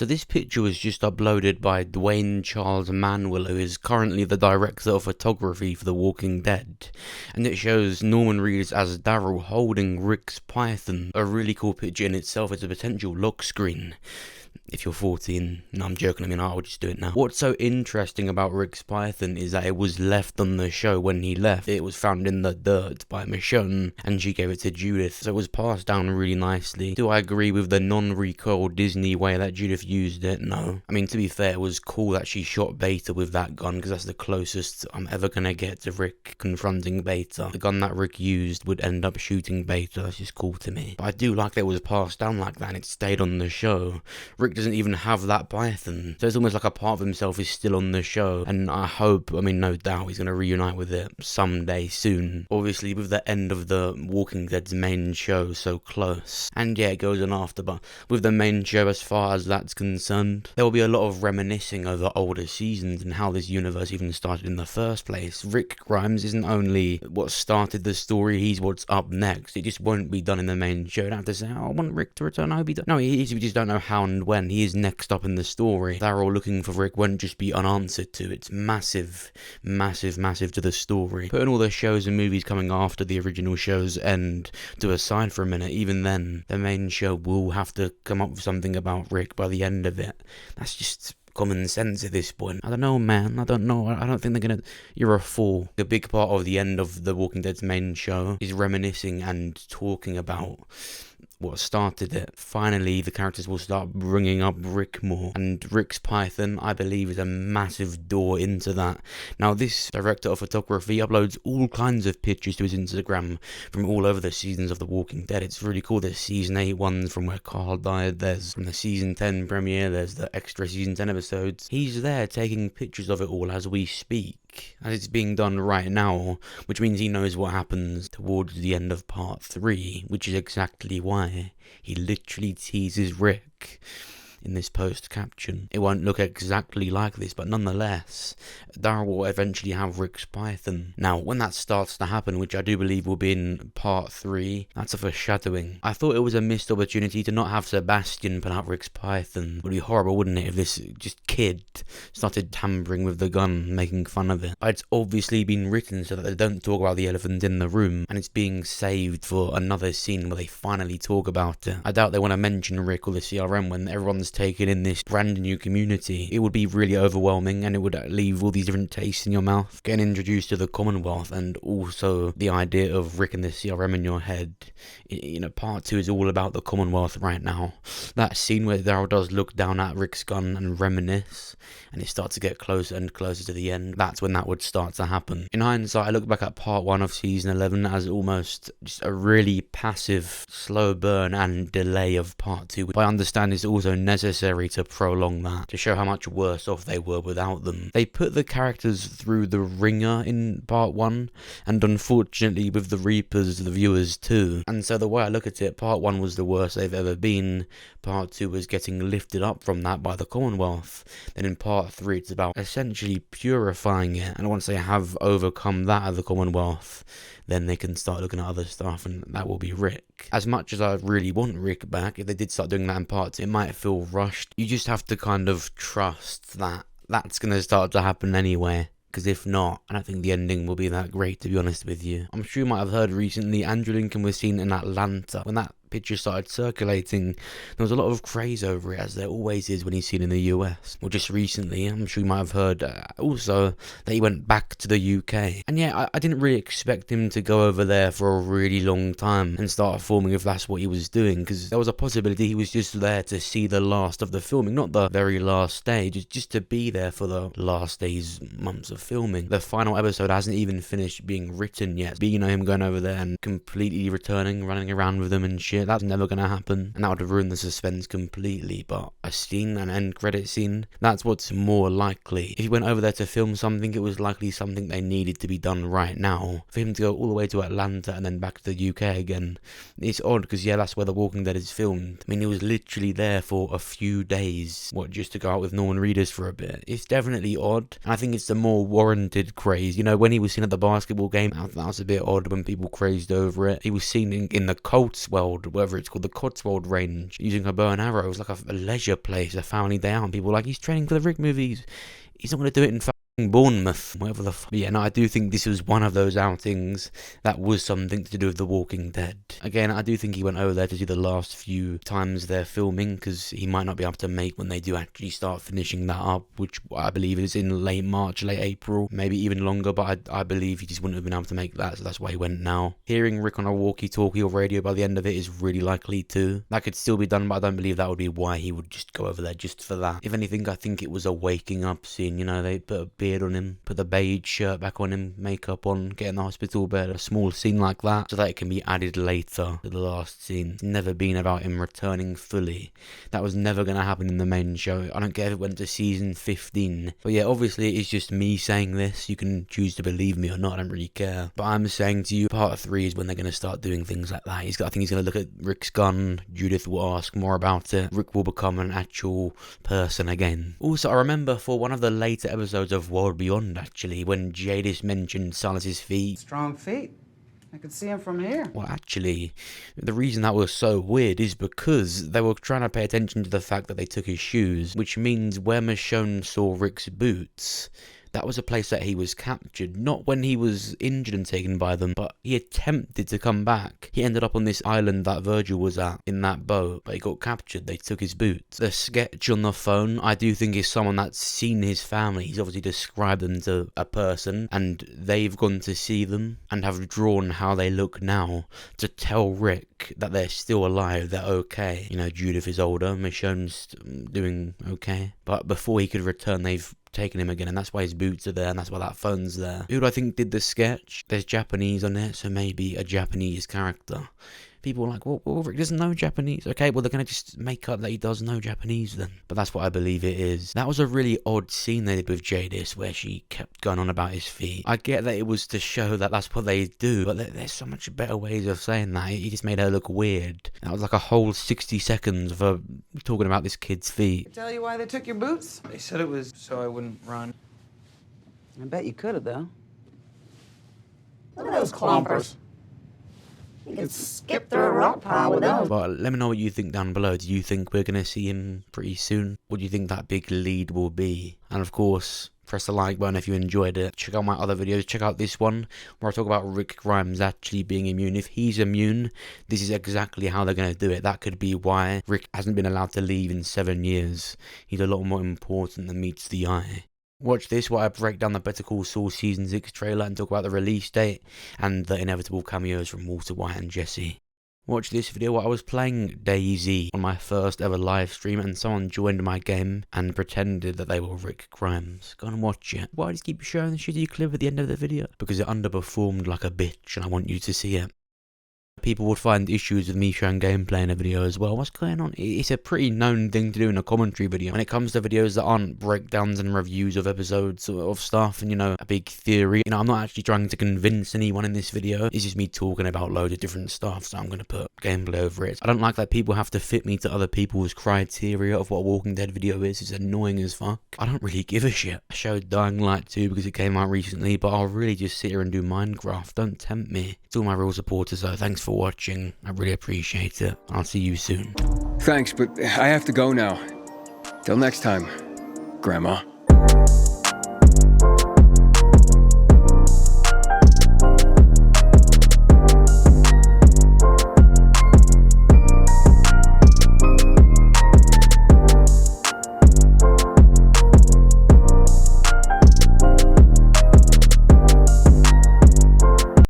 So this picture was just uploaded by Dwayne Charles Manuel, who is currently the director of photography for The Walking Dead, and it shows Norman Reedus as Daryl holding Rick's python. A really cool picture in itself. It's a potential lock screen. If you're 14, no, I'm joking, I mean, I'll just do it now. What's so interesting about Rick's python is that it was left on the show when he left. It was found in the dirt by Michonne, and she gave it to Judith, so it was passed down really nicely. Do I agree with the non-recoil Disney way that Judith used it? No. I mean, to be fair, it was cool that she shot Beta with that gun, because that's the closest I'm ever gonna get to Rick confronting Beta. The gun that Rick used would end up shooting Beta. That's just cool to me. But I do like that it was passed down like that, and it stayed on the show. Rick doesn't even have that python, so it's almost like a part of himself is still on the show, and I hope, I mean, no doubt he's going to reunite with it someday soon, obviously with the end of the Walking Dead's main show so close. And yeah, it goes on after, but with the main show, as far as that's concerned, there will be a lot of reminiscing over older seasons and how this universe even started in the first place. Rick Grimes isn't only what started the story, he's what's up next. It just won't be done in the main show. You don't have to say, oh, I want Rick to return, I hope he does. No, we just don't know how and when. He is next up in the story. Daryl looking for Rick won't just be unanswered to. It's massive, massive, massive to the story. Putting all the shows and movies coming after the original show's end to a side for a minute, even then, the main show will have to come up with something about Rick by the end of it. That's just common sense at this point. I don't know, man. I don't know. I don't think they're gonna... You're a fool. The big part of the end of The Walking Dead's main show is reminiscing and talking about what started it. Finally, the characters will start bringing up Rick more, and Rick's python, I believe, is a massive door into that. Now, this director of photography uploads all kinds of pictures to his Instagram from all over the seasons of The Walking Dead. It's really cool. There's season 8 ones from where Carl died, there's from the season 10 premiere, there's the extra season 10 episodes. He's there taking pictures of it all as we speak, as it's being done right now, which means he knows what happens towards the end of part 3, which is exactly why he literally teases Rick in this post caption. It won't look exactly like this, but nonetheless, Daryl will eventually have Rick's python. Now, when that starts to happen, which I do believe will be in part 3, that's a foreshadowing. I thought it was a missed opportunity to not have Sebastian put out Rick's python. It would be horrible, wouldn't it, if this just kid started tampering with the gun, making fun of it. But it's obviously been written so that they don't talk about the elephant in the room, and it's being saved for another scene where they finally talk about it. I doubt they want to mention Rick or the CRM when everyone's taken in this brand new community. It would be really overwhelming, and it would leave all these different tastes in your mouth. Getting introduced to the Commonwealth, and also the idea of Rick and the CRM in your head. You know, part 2 is all about the Commonwealth right now. That scene where Daryl does look down at Rick's gun and reminisce, and it starts to get closer and closer to the end, that's when that would start to happen. In hindsight, I look back at part 1 of season 11 as almost just a really passive, slow burn and delay of part 2, which I understand is also necessary to prolong that, to show how much worse off they were without them. They put the characters through the ringer in part 1, and unfortunately with the Reapers, the viewers too. And so the way I look at it, part 1 was the worst they've ever been, part 2 was getting lifted up from that by the Commonwealth, then in part 3 it's about essentially purifying it, and once they have overcome that at the Commonwealth, then they can start looking at other stuff, and that will be Rick. As much as I really want Rick back, if they did start doing that in part 2, it might feel rushed. You just have to kind of trust that that's going to start to happen anyway. Because if not, I don't think the ending will be that great, to be honest with you. I'm sure you might have heard recently Andrew Lincoln was seen in Atlanta. When that picture started circulating, there was a lot of craze over it, as there always is when he's seen in the US. Well, just recently, I'm sure you might have heard also that he went back to the UK. And yeah, I didn't really expect him to go over there for a really long time and start filming if that's what he was doing, because there was a possibility he was just there to see the last of the filming, not the very last stage, just to be there for the last days, months of filming. The final episode hasn't even finished being written yet. But you know, him going over there and completely returning, running around with them and shit, that's never gonna happen, and that would have ruined the suspense completely. But a scene, an end credit scene, that's what's more likely. If he went over there to film something, it was likely something they needed to be done right now. For him to go all the way to Atlanta and then back to the UK again, it's odd, because yeah, that's where The Walking Dead is filmed. I mean, he was literally there for a few days, just to go out with Norman Reedus for a bit. It's definitely odd, and I think it's the more warranted craze. You know, when he was seen at the basketball game, that was a bit odd when people crazed over it. He was seen in the Colts world whatever it's called, the Cotswold Range, using a bow and arrow. It was like a leisure place, a family day out, and people were like, he's training for the Rick movies. He's not going to do it in Bournemouth, whatever the yeah, no, I do think this was one of those outings that was something to do with The Walking Dead. Again, I do think he went over there to do the last few times they're filming, because he might not be able to make when they do actually start finishing that up, which I believe is in late March, late April, maybe even longer, but I believe he just wouldn't have been able to make that, so that's why he went now. Hearing Rick on a walkie-talkie or radio by the end of it is really likely too. That could still be done, but I don't believe that would be why he would just go over there just for that. If anything, I think it was a waking up scene, you know, they put a beard on him, put the beige shirt back on him, makeup on, get in the hospital bed, a small scene like that, so that it can be added later to the last scene. It's never been about him returning fully. That was never going to happen in the main show. I don't care if it went to season 15. But yeah, obviously it's just me saying this. You can choose to believe me or not, I don't really care. But I'm saying to you, part 3 is when they're going to start doing things like that. I think he's going to look at Rick's gun, Judith will ask more about it, Rick will become an actual person again. Also, I remember for one of the later episodes of World Beyond, actually, when Jadis mentioned Silas's feet. Strong feet. I could see him from here. Well, actually, the reason that was so weird is because they were trying to pay attention to the fact that they took his shoes, which means where Michonne saw Rick's boots, that was a place that he was captured, not when he was injured and taken by them, but he attempted to come back. He ended up on this island that Virgil was at in that boat, but he got captured. They took his boots. The sketch on the phone, I do think is someone that's seen his family. He's obviously described them to a person, and they've gone to see them and have drawn how they look now to tell Rick that they're still alive, they're okay. You know, Judith is older, Michonne's doing okay, but before he could return, they've taken him again, and that's why his boots are there, and that's why that phone's there. Who do I think did the sketch? There's Japanese on it, so maybe a Japanese character. People are like, well, Rick doesn't know Japanese. Okay, well, they're going to just make up that he does know Japanese then. But that's what I believe it is. That was a really odd scene they did with Jadis, where she kept going on about his feet. I get that it was to show that that's what they do, but there's so much better ways of saying that. He just made her look weird. That was like a whole 60 seconds of her talking about this kid's feet. Tell you why they took your boots? They said it was so I wouldn't run. I bet you could have, though. Look at those clompers. You can skip through a rock pile with those. But let me know what you think down below. Do you think we're going to see him pretty soon? What do you think that big lead will be? And of course, press the like button if you enjoyed it. Check out my other videos. Check out this one where I talk about Rick Grimes actually being immune. If he's immune, this is exactly how they're going to do it. That could be why Rick hasn't been allowed to leave in 7 years. He's a lot more important than meets the eye. Watch this while I break down the Better Call Saul Season 6 trailer and talk about the release date and the inevitable cameos from Walter White and Jesse. Watch this video while I was playing DayZ on my first ever live stream and someone joined my game and pretended that they were Rick Grimes. Go and watch it. Why does he keep showing the shitty clip at the end of the video? Because it underperformed like a bitch and I want you to see it. People would find issues with me showing gameplay in a video as well. What's going on? It's a pretty known thing to do in a commentary video. When it comes to videos that aren't breakdowns and reviews of episodes of stuff and, you know, a big theory. You know, I'm not actually trying to convince anyone in this video. It's just me talking about loads of different stuff, so I'm going to put gameplay over it. I don't like that people have to fit me to other people's criteria of what a Walking Dead video is. It's annoying as fuck. I don't really give a shit. I showed Dying Light 2 because it came out recently, but I'll really just sit here and do Minecraft. Don't tempt me. To all my real supporters though, thanks for watching. I really appreciate it. I'll see you soon. Thanks, but I have to go now. Till next time, Grandma.